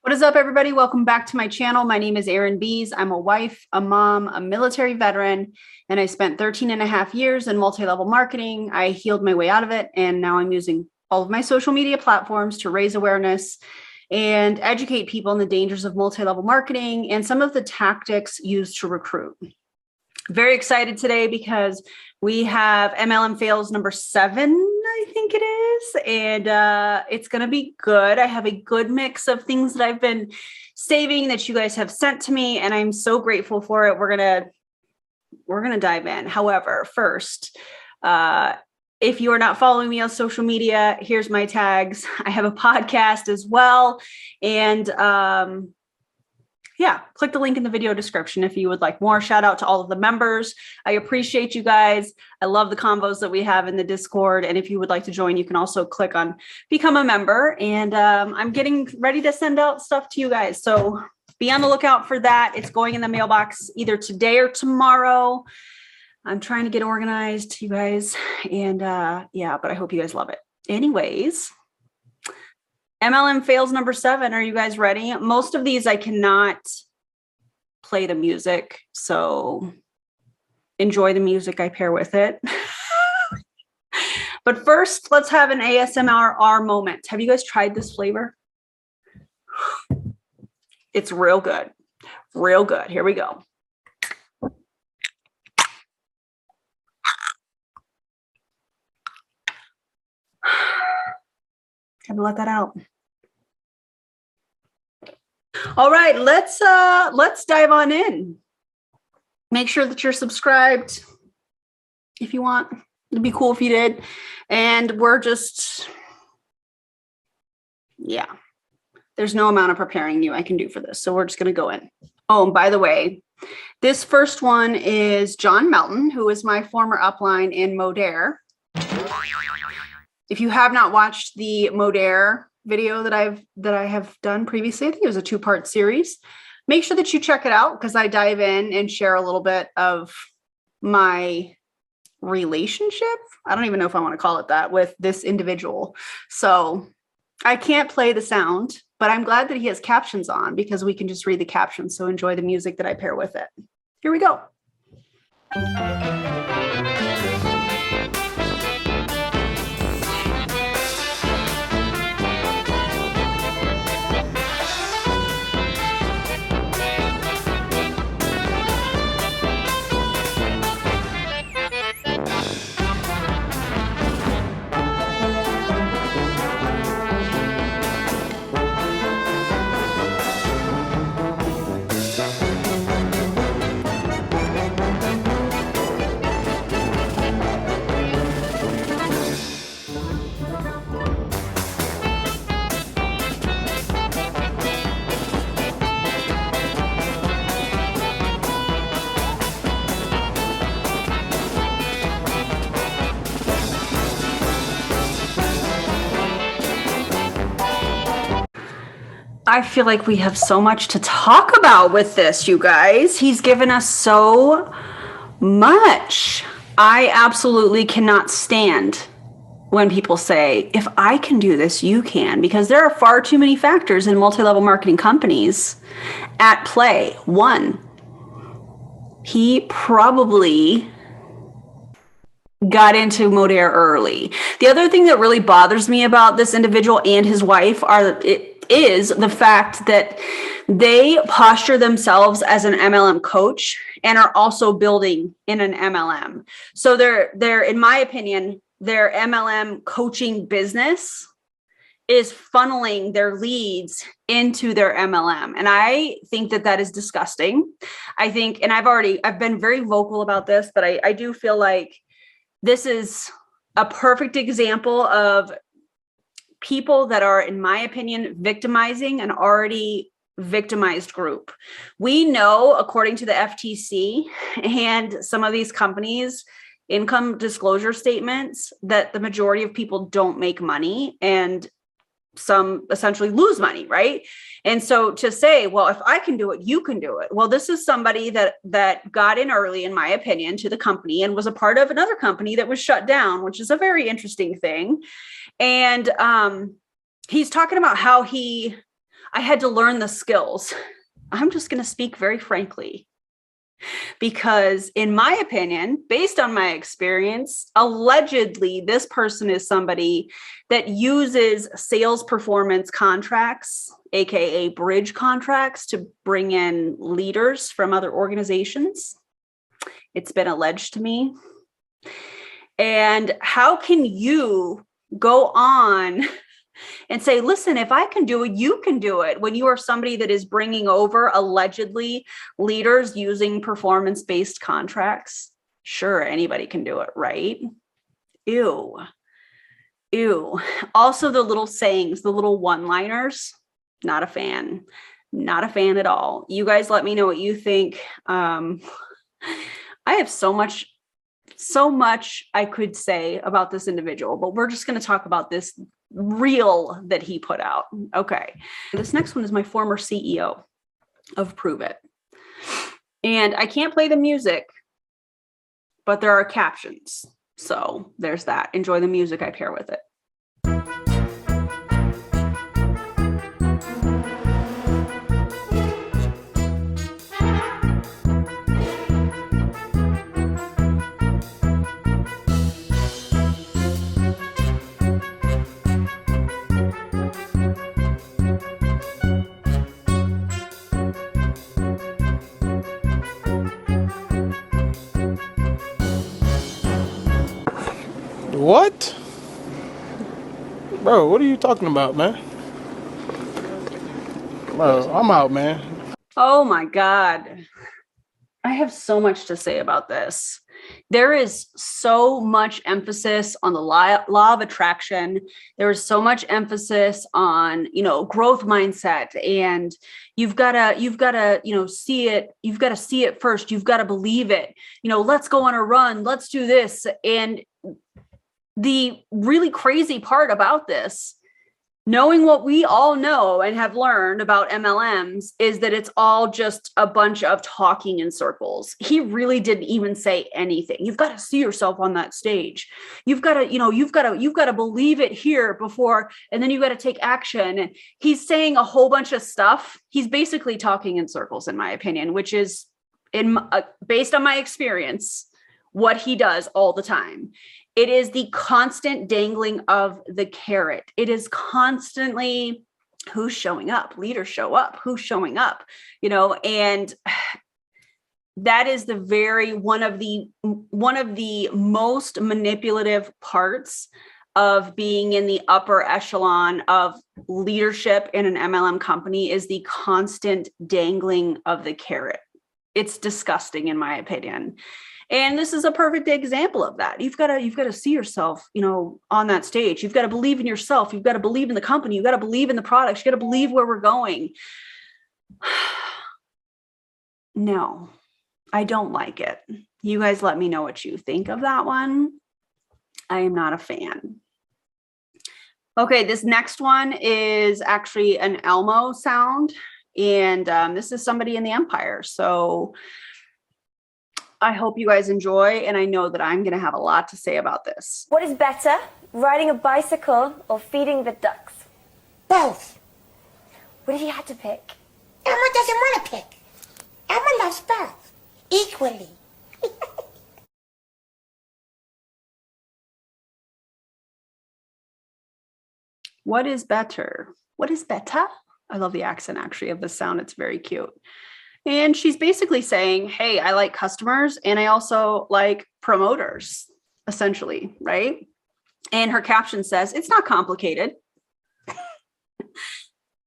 What is up, everybody? Welcome back to my channel. My name is Erin Bees. I'm a wife, a mom, a military veteran, and I spent 13 and a half years in multi-level marketing. I healed my way out of it, and now I'm using all of my social media platforms to raise awareness and educate people on the dangers of multi-level marketing and some of the tactics used to recruit. Very excited today because we have MLM Fails number 7, I think it is, and it's going to be good. I have a good mix of things that I've been saving that you guys have sent to me, and I'm so grateful for it. We're gonna dive in. However, first, if you are not following me on social media, here's my tags. I have a podcast as well, and yeah, click the link in the video description if you would like more. Shout out to all of the members. I appreciate you guys. I love the combos that we have in the Discord. And if you would like to join, you can also click on become a member. And I'm getting ready to send out stuff to you guys. So be on the lookout for that. It's going in the mailbox either today or tomorrow. I'm trying to get organized, you guys. And yeah, but I hope you guys love it. Anyways, MLM Fails number 7. Are you guys ready? Most of these I cannot play the music, so enjoy the music I pair with it. But first, let's have an ASMR moment. Have you guys tried this flavor? It's real good. Real good. Here we go. Had to let that out. All right, let's dive on in. Make sure that you're subscribed if you want. It'd be cool if you did. And we're just, yeah, there's no amount of preparing you I can do for this. So we're just going to go in. Oh, and by the way, this first one is John Melton, who is my former upline in Modere. If you have not watched the modere video that I have done previously, I think it was a 2-part series. Make sure that you check it out because I dive in and share a little bit of my relationship. I don't even know if I want to call it that with this individual. So I can't play the sound, but I'm glad that he has captions on because we can just read the captions. So enjoy the music that I pair with it. Here we go. I feel like we have so much to talk about with this, you guys. He's given us so much. I absolutely cannot stand when people say, if I can do this, you can, because there are far too many factors in multi-level marketing companies at play. 1, he probably got into modere early. The other thing that really bothers me about this individual and his wife is the fact that they posture themselves as an MLM coach and are also building in an MLM. So they're, in my opinion, their MLM coaching business is funneling their leads into their MLM. And I think that that is disgusting. I think, and I've been very vocal about this, but I do feel like this is a perfect example of people that are, in my opinion, victimizing an already victimized group. We know, according to the FTC and some of these companies' income disclosure statements, that the majority of people don't make money and some essentially lose money, right? And so to say, well, if I can do it, you can do it. Well, this is somebody that got in early, in my opinion, to the company and was a part of another company that was shut down, which is a very interesting thing. And he's talking about how I had to learn the skills. I'm just going to speak very frankly, because in my opinion, based on my experience, allegedly this person is somebody that uses sales performance contracts, aka bridge contracts, to bring in leaders from other organizations. It's been alleged to me. And how can you go on and say, listen, if I can do it, you can do it, when you are somebody that is bringing over allegedly leaders using performance-based contracts? Sure, anybody can do it, right? Ew. Also, the little sayings, the little one-liners, not a fan. Not a fan at all. You guys let me know what you think. I have so much I could say about this individual, but we're just going to talk about this reel that he put out. Okay. This next one is my former CEO of Prove It. And I can't play the music, but there are captions. So there's that. Enjoy the music I pair with it. What? Bro, what are you talking about, man? Bro, I'm out, man. Oh my God. I have so much to say about this. There is so much emphasis on the law of attraction. There is so much emphasis on, growth mindset, and you've got to, see it. You've got to see it first. You've got to believe it. Let's go on a run. Let's do this. And the really crazy part about this, knowing what we all know and have learned about MLMs, is that it's all just a bunch of talking in circles. He really didn't even say anything. You've got to see yourself on that stage. You've got to, you've got to believe it here before, and then you've got to take action. And he's saying a whole bunch of stuff. He's basically talking in circles, in my opinion, which is based on my experience, what he does all the time. It is the constant dangling of the carrot. It is constantly, who's showing up? Leaders show up. Who's showing up? And that is one of the most manipulative parts of being in the upper echelon of leadership in an MLM company, is the constant dangling of the carrot. It's disgusting, in my opinion. And this is a perfect example of that. You've got to see yourself, on that stage. You've got to believe in yourself. You've got to believe in the company. You've got to believe in the products. You got to believe where we're going. No, I don't like it. You guys let me know what you think of that one. I am not a fan. Okay, this next one is actually an Elmo sound. And this is somebody in the Empire. So I hope you guys enjoy, and I know that I'm going to have a lot to say about this. What is better, riding a bicycle or feeding the ducks? Both. What if you had to pick? Elmo doesn't want to pick. Elmo loves both equally. What is better? What is better? I love the accent, actually, of the sound. It's very cute. And she's basically saying, hey, I like customers and I also like promoters, essentially, right? And her caption says, it's not complicated.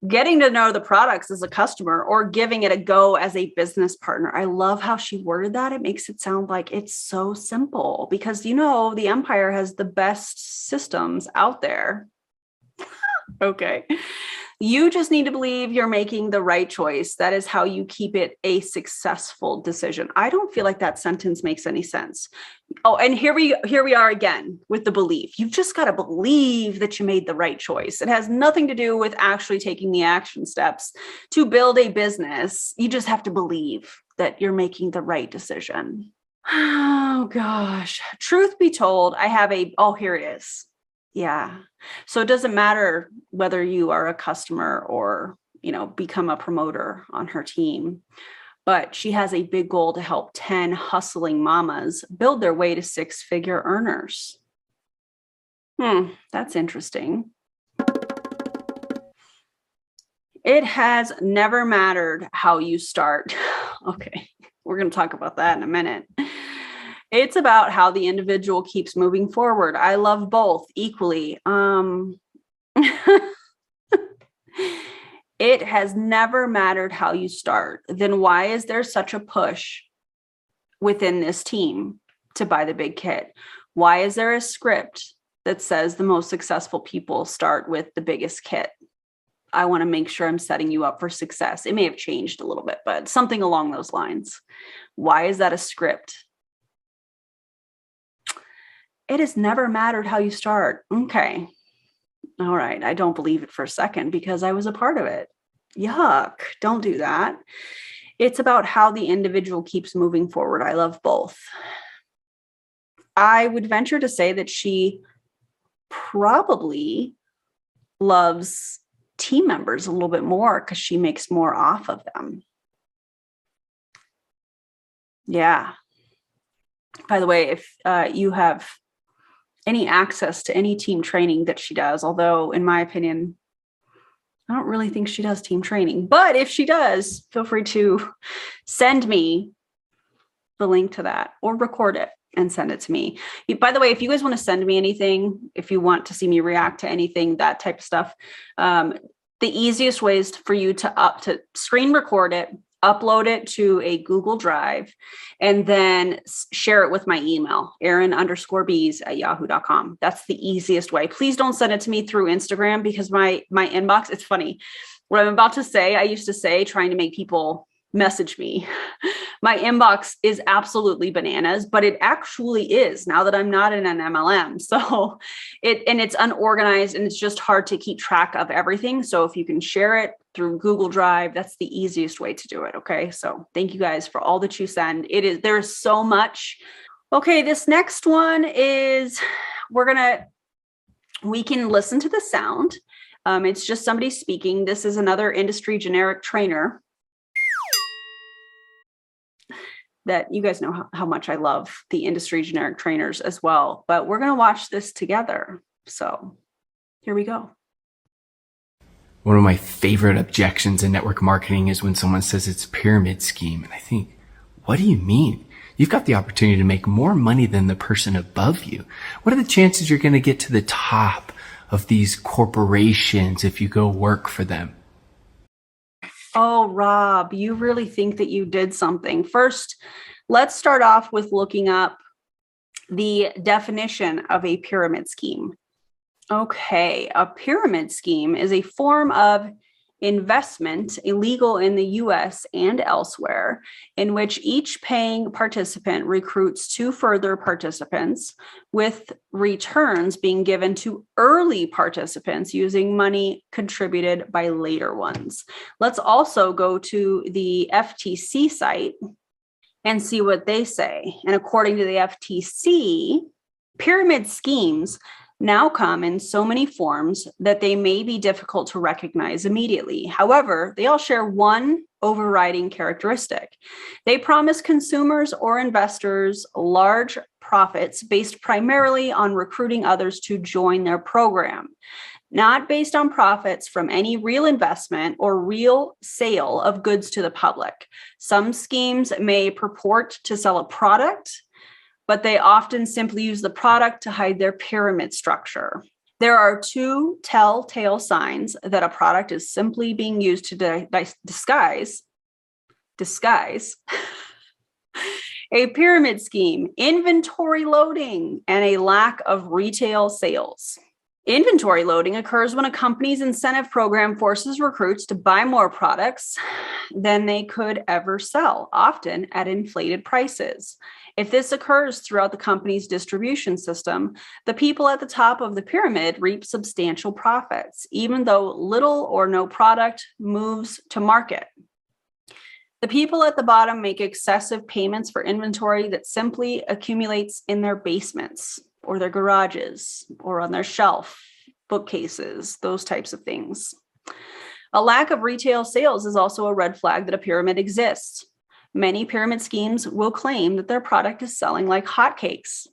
Getting to know the products as a customer or giving it a go as a business partner. I love how she worded that. It makes it sound like it's so simple, because, the Empire has the best systems out there. Okay. You just need to believe you're making the right choice. That is how you keep it a successful decision. I don't feel like that sentence makes any sense. Oh, and here we are again with the belief. You've just got to believe that you made the right choice. It has nothing to do with actually taking the action steps to build a business. You just have to believe that you're making the right decision. Oh gosh. Truth be told, here it is. Yeah. So it doesn't matter whether you are a customer or become a promoter on her team. But she has a big goal to help 10 hustling mamas build their way to six-figure earners. That's interesting. It has never mattered how you start. Okay, we're going to talk about that in a minute. It's about how the individual keeps moving forward. I love both equally. It has never mattered how you start. Then why is there such a push within this team to buy the big kit? Why is there a script that says the most successful people start with the biggest kit? I want to make sure I'm setting you up for success. It may have changed a little bit, but something along those lines. Why is that a script? It has never mattered how you start. Okay. All right. I don't believe it for a second because I was a part of it. Yuck. Don't do that. It's about how the individual keeps moving forward. I love both. I would venture to say that she probably loves team members a little bit more because she makes more off of them. Yeah. By the way, if you have any access to any team training that she does, although in my opinion, I don't really think she does team training, but if she does, feel free to send me the link to that or record it and send it to me. By the way, if you guys want to send me anything, if you want to see me react to anything, that type of stuff, the easiest ways for you to screen record it, upload it to a Google Drive, and then share it with my email, Erin_Bees@yahoo.com. That's the easiest way. Please don't send it to me through Instagram because my inbox, it's funny. What I'm about to say, I used to say, trying to make people message me. My inbox is absolutely bananas, but it actually is now that I'm not in an MLM. So it's unorganized and it's just hard to keep track of everything. So if you can share it through Google Drive, that's the easiest way to do it. Okay. So thank you guys for all that you send. There's so much. Okay. This next one is, we can listen to the sound. It's just somebody speaking. This is another industry generic trainer that you guys know how much I love the industry generic trainers as well, but we're going to watch this together. So here we go. One of my favorite objections in network marketing is when someone says it's a pyramid scheme. And I think, what do you mean? You've got the opportunity to make more money than the person above you. What are the chances you're going to get to the top of these corporations if you go work for them? Oh, Rob, you really think that you did something. First, let's start off with looking up the definition of a pyramid scheme. Okay, a pyramid scheme is a form of investment illegal in the US and elsewhere, in which each paying participant recruits two further participants, with returns being given to early participants using money contributed by later ones. Let's also go to the FTC site and see what they say. And according to the FTC, pyramid schemes now come in so many forms that they may be difficult to recognize immediately. However, they all share one overriding characteristic. They promise consumers or investors large profits based primarily on recruiting others to join their program, not based on profits from any real investment or real sale of goods to the public. Some schemes may purport to sell a product, but they often simply use the product to hide their pyramid structure. There are two telltale signs that a product is simply being used to disguise a pyramid scheme: inventory loading and a lack of retail sales. Inventory loading occurs when a company's incentive program forces recruits to buy more products than they could ever sell, often at inflated prices. If this occurs throughout the company's distribution system, the people at the top of the pyramid reap substantial profits, even though little or no product moves to market. The people at the bottom make excessive payments for inventory that simply accumulates in their basements or their garages or on their shelf, bookcases, those types of things. A lack of retail sales is also a red flag that a pyramid exists. Many pyramid schemes will claim that their product is selling like hotcakes.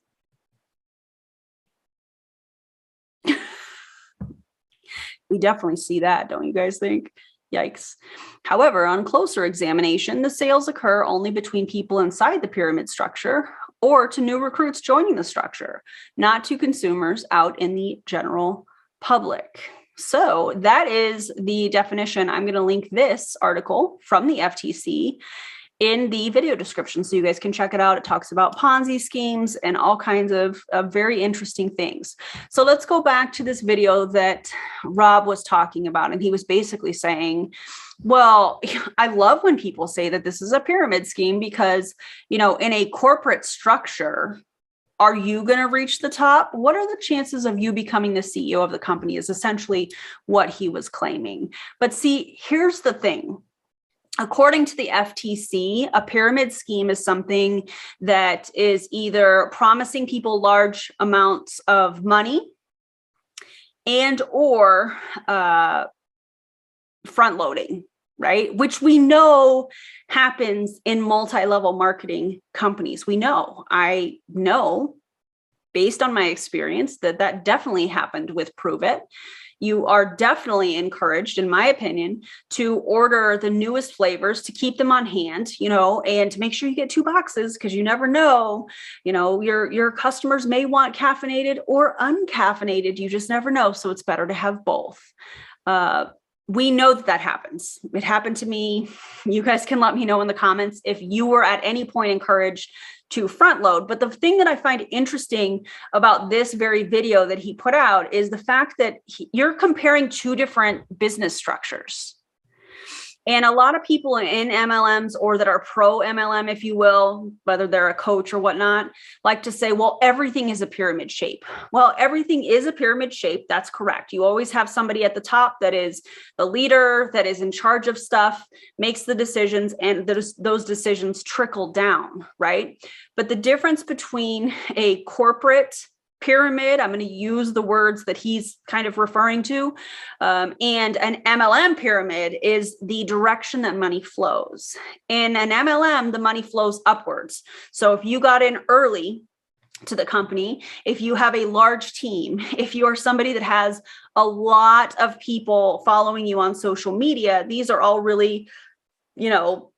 We definitely see that, don't you guys think? Yikes. However, on closer examination, the sales occur only between people inside the pyramid structure or to new recruits joining the structure, not to consumers out in the general public. So that is the definition. I'm going to link this article from the FTC in the video description so you guys can check it out. It talks about Ponzi schemes and all kinds of very interesting things. So let's go back to this video that Rob was talking about. And he was basically saying, well, I love when people say that this is a pyramid scheme because, you know, in a corporate structure, are you going to reach the top? What are the chances of you becoming the CEO of the company is essentially what he was claiming. But see, here's the thing. According to the FTC, a pyramid scheme is something that is either promising people large amounts of money and or front loading, right? Which we know happens in multi-level marketing companies. I know based on my experience that definitely happened with Prove It. You are definitely encouraged, in my opinion, to order the newest flavors, to keep them on hand, you know, and to make sure you get 2 boxes because you never know, you know, your customers may want caffeinated or uncaffeinated. You just never know. So it's better to have both. We know that happens. It happened to me. You guys can let me know in the comments if you were at any point encouraged to front load. But the thing that I find interesting about this very video that he put out is the fact that you're comparing 2 different business structures. And a lot of people in MLMs or that are pro MLM, if you will, whether they're a coach or whatnot, like to say, well, everything is a pyramid shape. Well, everything is a pyramid shape. That's correct. You always have somebody at the top that is the leader, that is in charge of stuff, makes the decisions, and those decisions trickle down, right? But the difference between a corporate pyramid, I'm going to use the words that he's kind of referring to, and an MLM pyramid is the direction that money flows. In an MLM, the money flows upwards. So if you got in early to the company, if you have a large team, if you are somebody that has a lot of people following you on social media, these are all really, you know,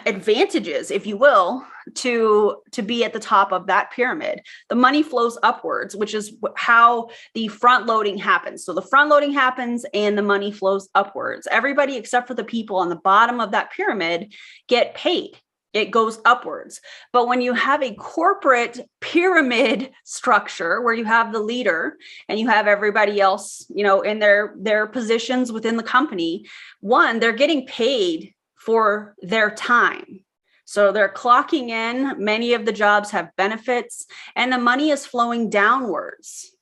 advantages, if you will, to be at the top of that pyramid. The money flows upwards, which is how the front loading happens. So the front loading happens and the money flows upwards. Everybody except for the people on the bottom of that pyramid get paid. It goes upwards. But when you have a corporate pyramid structure where you have the leader and you have everybody else, you know, in their positions within the company, one, they're getting paid for their time. So they're clocking in. Many of the jobs have benefits and the money is flowing downwards.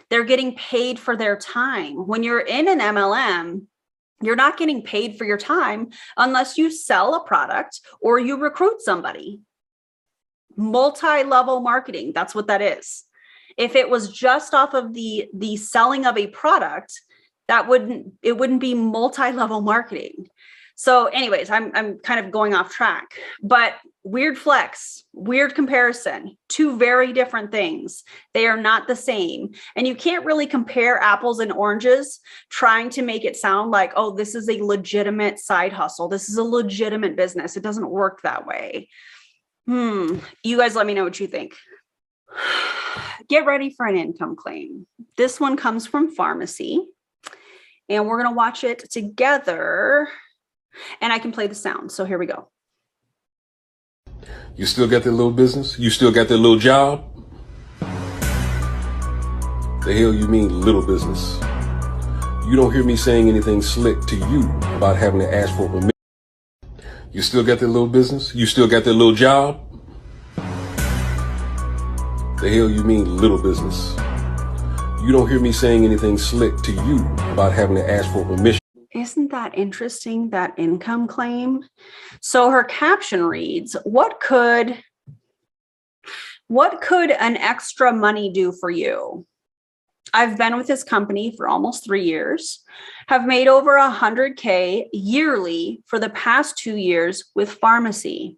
They're getting paid for their time. When you're in an MLM, you're not getting paid for your time unless you sell a product or you recruit somebody. Multi-level marketing, that's what that is. If it was just off of the selling of a product, it wouldn't be multi-level marketing. So anyways, I'm kind of going off track, but weird flex, weird comparison, 2 very different things. They are not the same. And you can't really compare apples and oranges trying to make it sound like, oh, this is a legitimate side hustle. This is a legitimate business. It doesn't work that way. You guys let me know what you think. Get ready for an income claim. This one comes from farmasi and we're going to watch it together. And I can play the sound. So here we go. You still got that little business? You still got that little job? The hell you mean little business? You don't hear me saying anything slick to you about having to ask for permission. You still got that little business? You still got that little job? The hell you mean little business? You don't hear me saying anything slick to you about having to ask for permission. Isn't that interesting, that income claim? So her caption reads, what could an extra money do for you? I've been with this company for almost 3 years, have made over 100K yearly for the past 2 years with farmasi.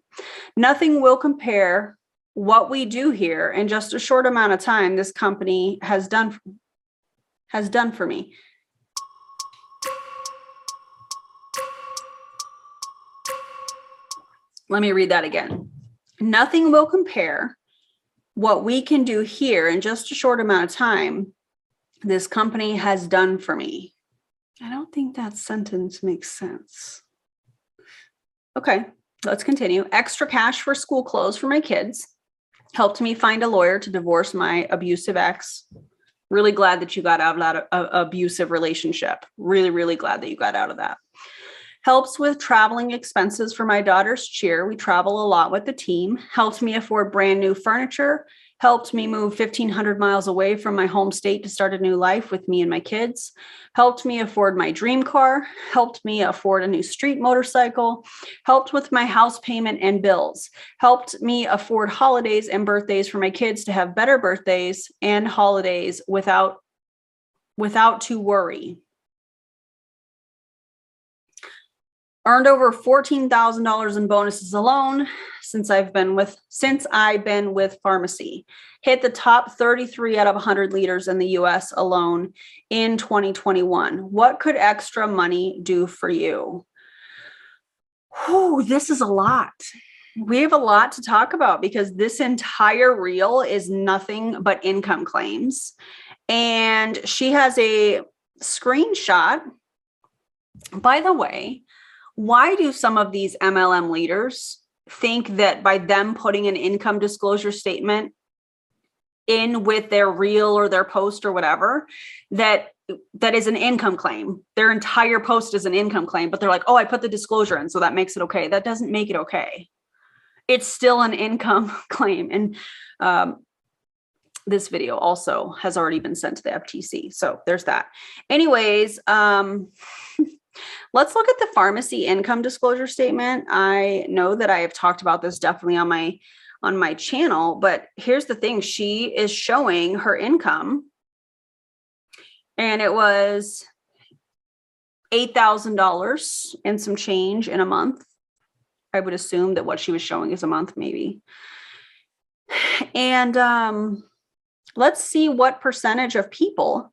Nothing will compare what we do here in just a short amount of time this company has done for me. Let me read that again. Nothing will compare what we can do here in just a short amount of time this company has done for me. I don't think that sentence makes sense. Okay, let's continue. Extra cash for school clothes for my kids. Helped me find a lawyer to divorce my abusive ex. Really glad that you got out of that abusive relationship. Really, really glad that you got out of that. Helps with traveling expenses for my daughter's cheer. We travel a lot with the team. Helped me afford brand new furniture. Helped me move 1,500 miles away from my home state to start a new life with me and my kids. Helped me afford my dream car. Helped me afford a new street motorcycle. Helped with my house payment and bills. Helped me afford holidays and birthdays for my kids to have better birthdays and holidays without to worry. Earned over $14,000 in bonuses alone since I've been with farmasi. Hit the top 33 out of 100 leaders in the US alone in 2021. What could extra money do for you? Whew, this is a lot. We have a lot to talk about because this entire reel is nothing but income claims. And she has a screenshot. By the way, why do some of these MLM leaders think that by them putting an income disclosure statement in with their reel or their post or whatever, that is an income claim? Their entire post is an income claim, but they're like, oh, I put the disclosure in, so that makes it okay. That doesn't make it okay. It's still an income claim. And this video also has already been sent to the FTC. So there's that. Anyways, let's look at the farmasi income disclosure statement. I know that I have talked about this definitely on my channel, but here's the thing. She is showing her income and it was $8,000 and some change in a month. I would assume that what she was showing is a month maybe. And let's see what percentage of people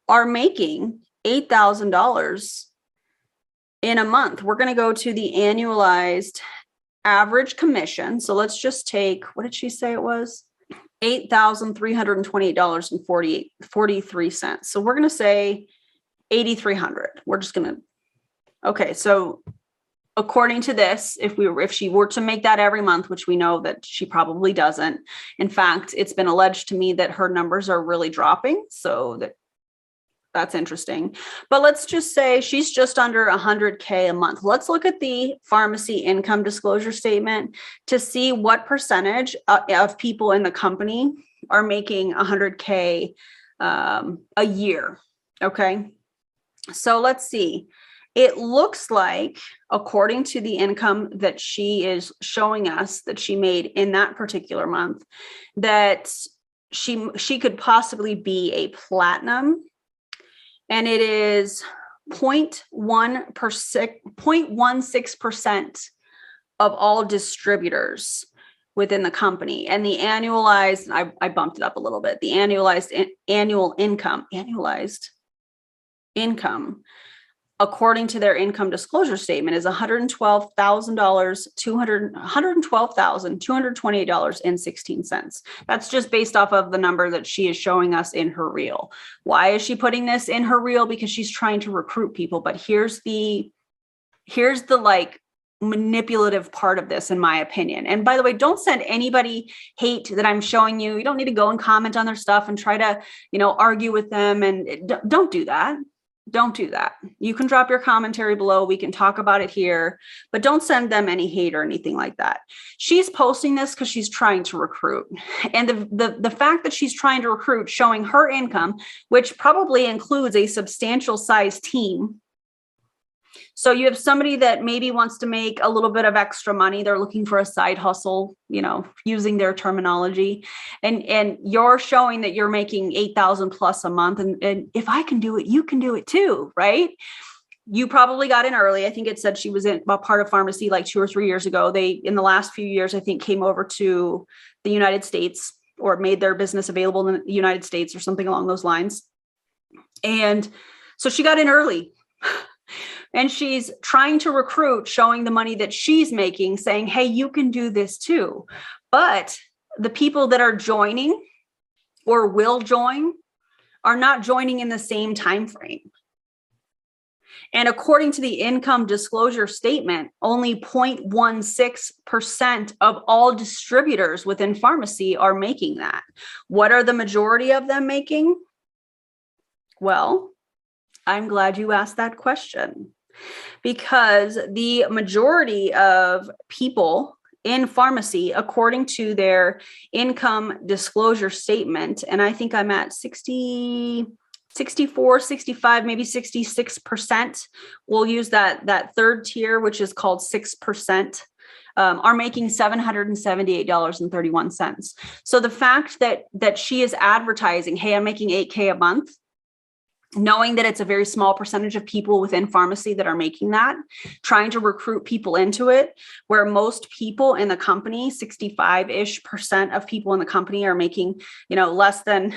are making $8,000 in a month. We're going to go to the annualized average commission. So let's just take, what did she say it was? $8,328.43. So we're going to say 8,300. We're just going to, okay. So according to this, if she were to make that every month, which we know that she probably doesn't. In fact, it's been alleged to me that her numbers are really dropping. So that's interesting. But let's just say she's just under 100K a month. Let's look at the farmasi income disclosure statement to see what percentage of people in the company are making 100K a year. Okay. So let's see. It looks like, according to the income that she is showing us that she made in that particular month, that she could possibly be a platinum. And it is 0.16% of all distributors within the company. And the annualized, I bumped it up a little bit, the annual income, according to their income disclosure statement, is $112,228.16. That's just based off of the number that she is showing us in her reel. Why is she putting this in her reel? Because she's trying to recruit people. But here's the like manipulative part of this, in my opinion. And by the way, don't send anybody hate that I'm showing you. You don't need to go and comment on their stuff and try to, argue with them. And don't do that. Don't do that. You can drop your commentary below. We can talk about it here, but don't send them any hate or anything like that. She's posting this because she's trying to recruit. And the fact that she's trying to recruit, showing her income, which probably includes a substantial size team, So you have somebody that maybe wants to make a little bit of extra money. They're looking for a side hustle, using their terminology. And you're showing that you're making 8,000 plus a month. And if I can do it, you can do it too, right? You probably got in early. I think it said she was in a part of farmasi like 2 or 3 years ago. They, in the last few years, I think came over to the United States or made their business available in the United States or something along those lines. And so she got in early. And she's trying to recruit, showing the money that she's making, saying, hey, you can do this too. But the people that are joining or will join are not joining in the same time frame. And according to the income disclosure statement, only 0.16% of all distributors within farmasi are making that. What are the majority of them making? Well, I'm glad you asked that question, because the majority of people in farmasi, according to their income disclosure statement, and I think I'm at 60, 64, 65, maybe 66%. We'll use that third tier, which is called 6%. Are making $778.31. So the fact that she is advertising, hey, I'm making $8K a month, knowing that it's a very small percentage of people within farmasi that are making that, trying to recruit people into it, where most people in the company, 65-ish% of people in the company are making, less than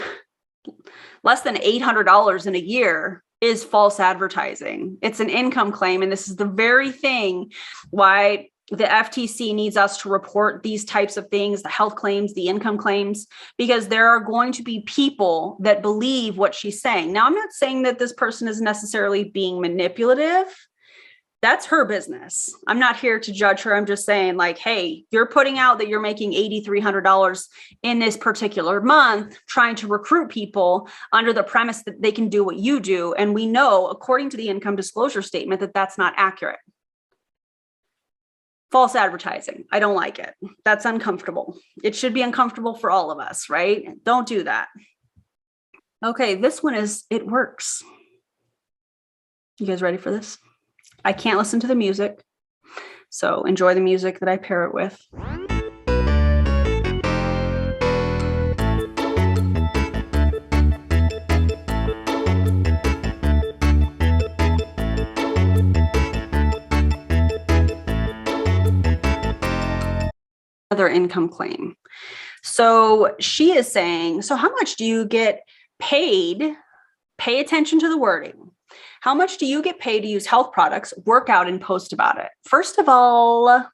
$800 in a year, is false advertising. It's an income claim. And this is the very thing why the FTC needs us to report these types of things, the health claims, the income claims, because there are going to be people that believe what she's saying. Now, I'm not saying that this person is necessarily being manipulative. That's her business. I'm not here to judge her. I'm just saying, like, hey, you're putting out that you're making $8,300 in this particular month, trying to recruit people under the premise that they can do what you do. And we know, according to the income disclosure statement, that that's not accurate. False advertising. I don't like it. That's uncomfortable. It should be uncomfortable for all of us, right? Don't do that. Okay, this one it works. You guys ready for this? I can't listen to the music, so enjoy the music that I pair it with. Another income claim. So she is saying, so how much do you get paid? Pay attention to the wording. How much do you get paid to use health products, work out, and post about it? First of all,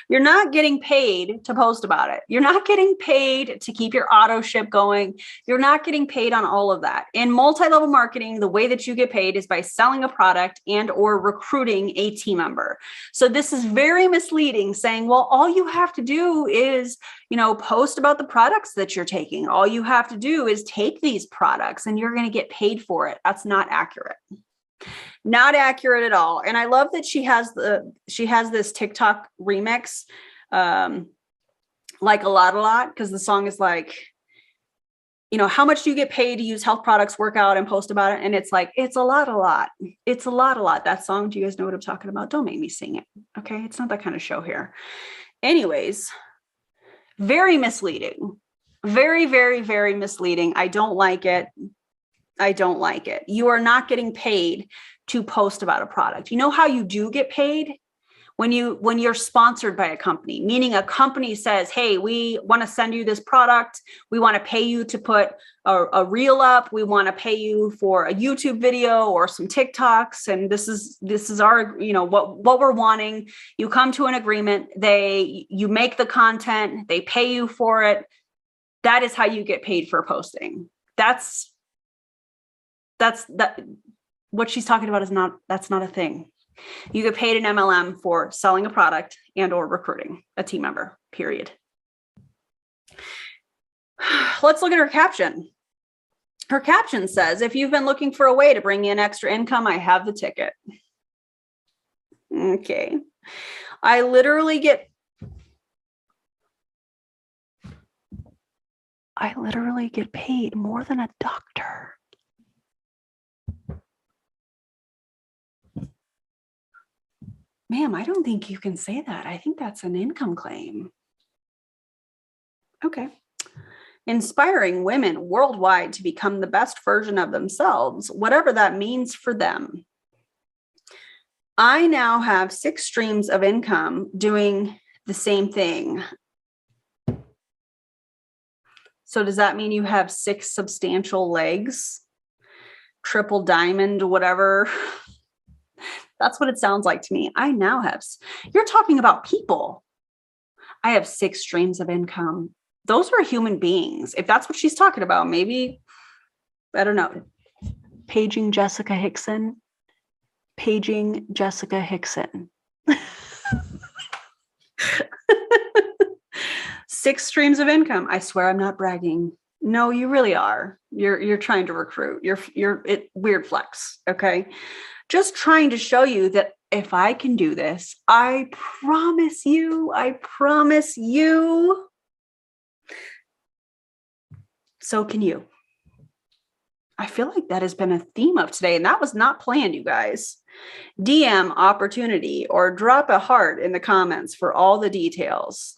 you're not getting paid to post about it. You're not getting paid to keep your auto ship going. You're not getting paid on all of that. In multi-level marketing, the way that you get paid is by selling a product and or recruiting a team member. So this is very misleading, saying, well, all you have to do is, post about the products that you're taking. All you have to do is take these products and you're going to get paid for it. That's not accurate. Not accurate at all. And I love that she has this TikTok remix, like a lot, because the song is like, how much do you get paid to use health products, work out, and post about it? And it's like, it's a lot. It's a lot. That song, do you guys know what I'm talking about? Don't make me sing it. Okay. It's not that kind of show here. Anyways, very misleading. Very, very, very misleading. I don't like it. You are not getting paid to post about a product. You know how you do get paid? When you're sponsored by a company, meaning a company says, hey, we want to send you this product. We want to pay you to put a reel up. We want to pay you for a YouTube video or some TikToks. And this is our, what we're wanting. You come to an agreement. You make the content. They pay you for it. That is how you get paid for posting. That's what she's talking about that's not a thing. You get paid an MLM for selling a product and or recruiting a team member, period. Let's look at her caption. Her caption says, if you've been looking for a way to bring in extra income, I have the ticket. Okay. I literally get paid more than a doctor. Ma'am, I don't think you can say that. I think that's an income claim. Okay. Inspiring women worldwide to become the best version of themselves, whatever that means for them. I now have 6 streams of income doing the same thing. So does that mean you have 6 substantial legs? Triple diamond, whatever. That's what it sounds like to me. I now have, you're talking about people. I have 6 streams of income. Those are human beings. If that's what she's talking about, maybe, I don't know. Paging Jessica Hickson. Paging Jessica Hickson. 6 streams of income. I swear I'm not bragging. No, you really are. You're trying to recruit. Weird flex. Okay. Just trying to show you that if I can do this, I promise you, so can you. I feel like that has been a theme of today, and that was not planned, you guys. DM opportunity or drop a heart in the comments for all the details.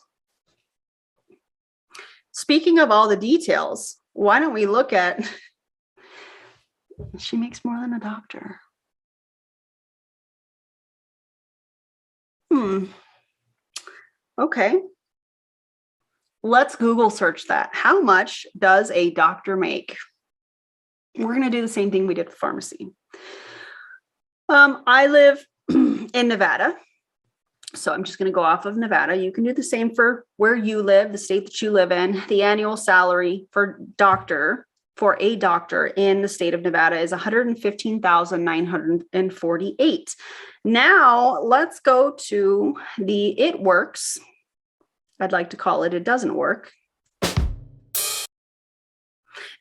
Speaking of all the details, why don't we look at, she makes more than a doctor. Okay. Let's Google search that. How much does a doctor make? We're going to do the same thing we did with pharmacy. I live in Nevada. So I'm just going to go off of Nevada. You can do the same for where you live, the state that you live in. The annual salary for a doctor in the state of Nevada is $115,948. Now let's go to the It Works. I'd like to call it Doesn't Work.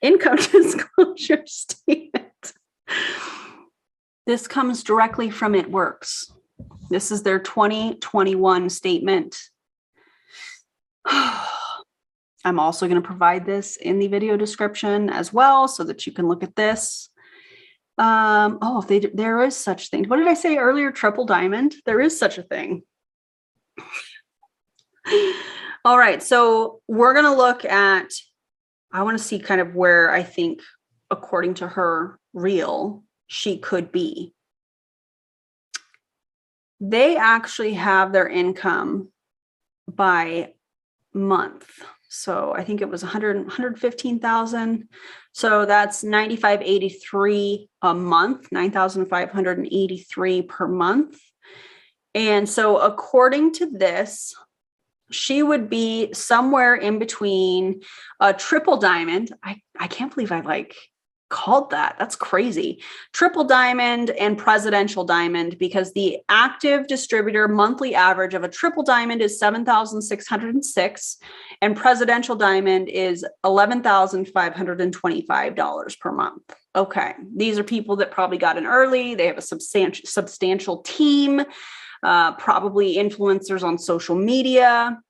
Income disclosure statement. This comes directly from It Works. This is their 2021 statement. I'm also going to provide this in the video description as well so that you can look at this. There is such thing. What did I say earlier? Triple diamond. There is such a thing. All right. So we're going to look at, I want to see kind of where I think, according to her reel, she could be. They actually have their income by month. So I think it was 115,000. So that's 9,583 a month, 9,583 per month. And so according to this, she would be somewhere in between a triple diamond. I can't believe I called that. That's crazy. Triple diamond and presidential diamond, because the active distributor monthly average of a triple diamond is $7,606 and presidential diamond is $11,525 per month. Okay. These are people that probably got in early. They have a substantial team, probably influencers on social media.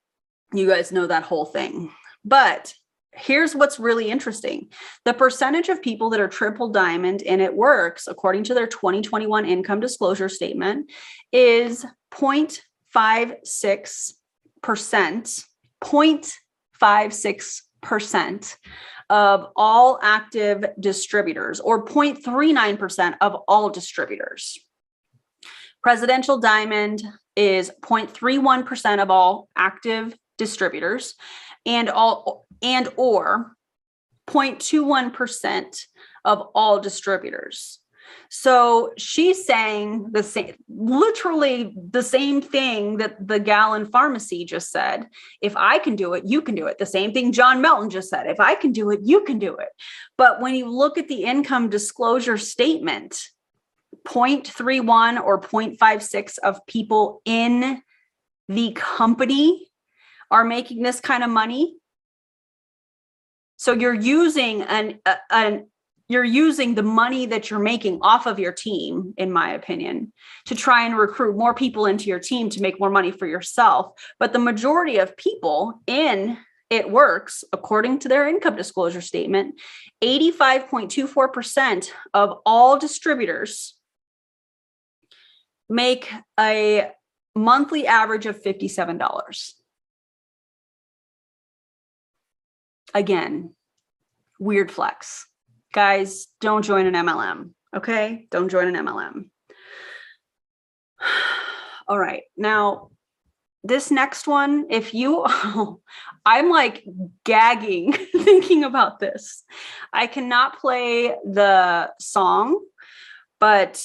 You guys know that whole thing. But here's what's really interesting. The percentage of people that are triple diamond and It Works, according to their 2021 income disclosure statement, is 0.56%, 0.56% of all active distributors, or 0.39% of all distributors. Presidential diamond is 0.31% of all active distributors, and or 0.21% of all distributors. So she's saying literally the same thing that the gal in pharmacy just said. If I can do it, you can do it. The same thing John Melton just said. If I can do it, you can do it. But when you look at the income disclosure statement, 0.31 or 0.56 of people in the company are making this kind of money. So you're using you're using the money that you're making off of your team, in my opinion, to try and recruit more people into your team to make more money for yourself. But the majority of people in It Works, according to their income disclosure statement, 85.24% of all distributors make a monthly average of $57. Again, weird flex. Guys, don't join an MLM, okay? Don't join an MLM. All right, now this next one, if you, I'm like gagging thinking about this. I cannot play the song, but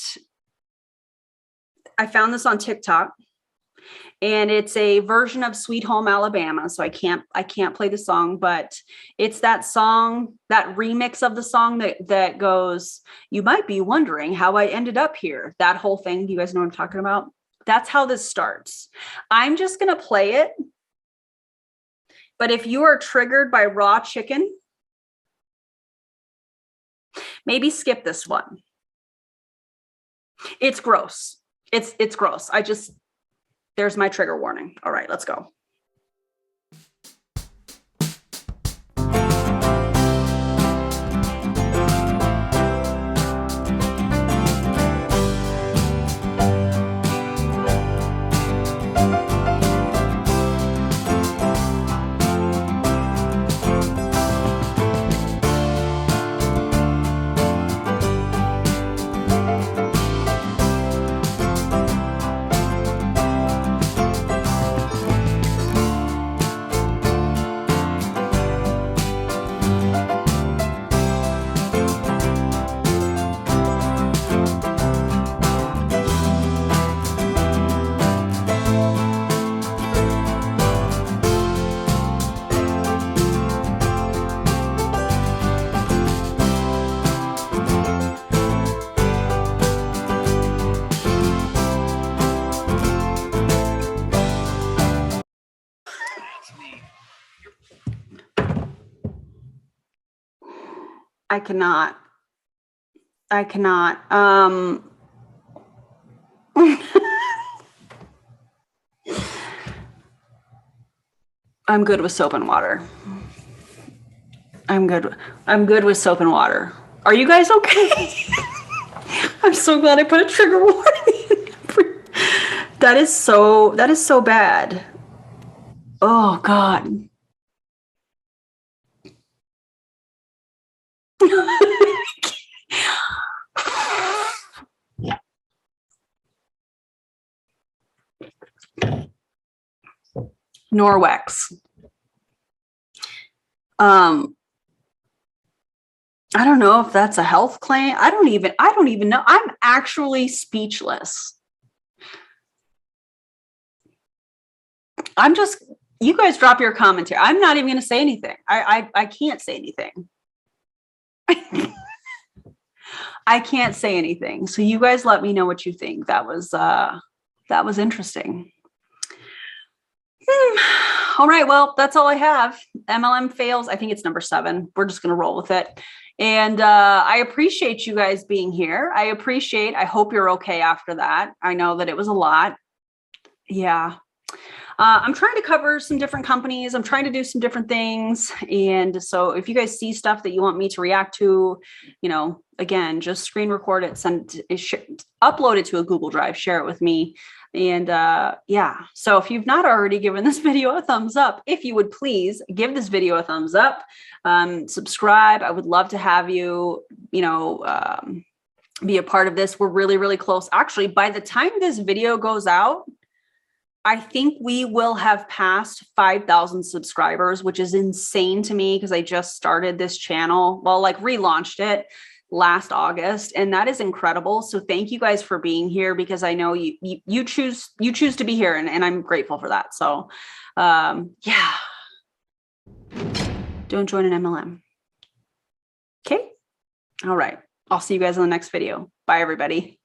I found this on TikTok. And it's a version of Sweet Home Alabama. So I can't play the song, but it's that song, that remix of the song that goes, you might be wondering how I ended up here. That whole thing. Do you guys know what I'm talking about? That's how this starts. I'm just going to play it. But if you are triggered by raw chicken, maybe skip this one. It's gross. It's gross. There's my trigger warning. All right, let's go. I cannot. I'm good with soap and water. I'm good with soap and water. Are you guys okay? I'm so glad I put a trigger warning. That is so bad. Oh God. Norwex. I don't know if that's a health claim. I don't even know. I'm actually speechless. You guys drop your commentary. I'm not even going to say anything. I can't say anything. I can't say anything. So you guys let me know what you think. That was interesting. All right. Well, that's all I have. MLM fails. I think it's number 7. We're just going to roll with it. And I appreciate you guys being here. I hope you're okay after that. I know that it was a lot. Yeah. I'm trying to cover some different companies. I'm trying to do some different things. And so if you guys see stuff that you want me to react to, again, just screen record it, upload it to a Google Drive, share it with me. And yeah, so if you've not already given this video a thumbs up, if you would please give this video a thumbs up, subscribe. I would love to have you, be a part of this. We're really, really close. Actually, by the time this video goes out, I think we will have passed 5,000 subscribers, which is insane to me because I just started this channel. Well, relaunched it last August, and that is incredible. So thank you guys for being here because I know you choose to be here, and I'm grateful for that. So yeah, don't join an MLM. Okay. All right. I'll see you guys in the next video. Bye, everybody.